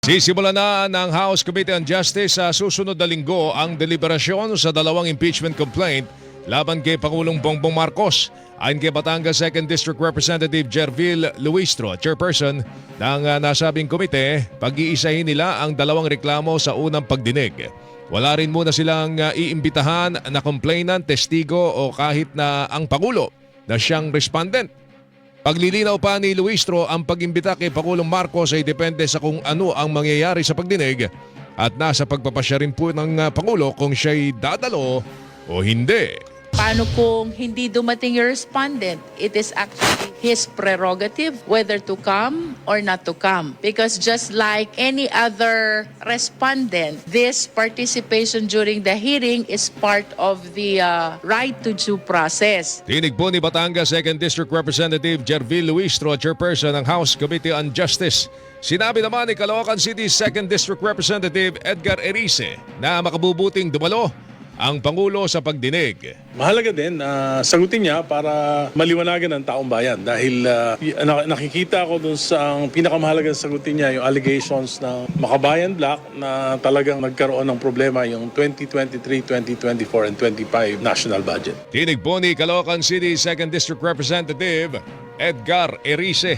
Sisimulan na ng House Committee on Justice sa susunod na linggo ang deliberasyon sa dalawang impeachment complaint laban kay Pangulong Bongbong Marcos. Ayon kay Batangas 2nd District Representative Jervil Luistro, chairperson ng nasabing komite, pag-iisahin nila ang dalawang reklamo sa unang pagdinig. Wala rin muna silang iimbitahan na complainant, testigo o kahit na ang Pangulo na siyang respondent. Paglilinaw pa ni Luistro, ang pag-imbita kay Pangulong Marcos ay depende sa kung ano ang mangyayari sa pagdinig at nasa pagpapasya rin po ng Pangulo kung siya'y dadalo o hindi. Paano kung hindi dumating yung respondent? It is actually his prerogative whether to come or not to come. Because just like any other respondent, this participation during the hearing is part of the right to due process. Tinig po ni Batangas 2nd District Representative Jervil Luistro, chairperson ng House Committee on Justice. Sinabi naman ni Caloocan City 2nd District Representative Edgar Erice na makabubuting dumalo ang Pangulo sa pagdinig. Mahalaga din sagutin niya para maliwanagan ng taong bayan dahil nakikita ko dun sa ang pinakamahalagang sagutin niya yung allegations ng Makabayan Black na talagang nagkaroon ng problema yung 2023, 2024 and 25 national budget. Tinig po ni Caloocan City 2nd District Representative Edgar Erice.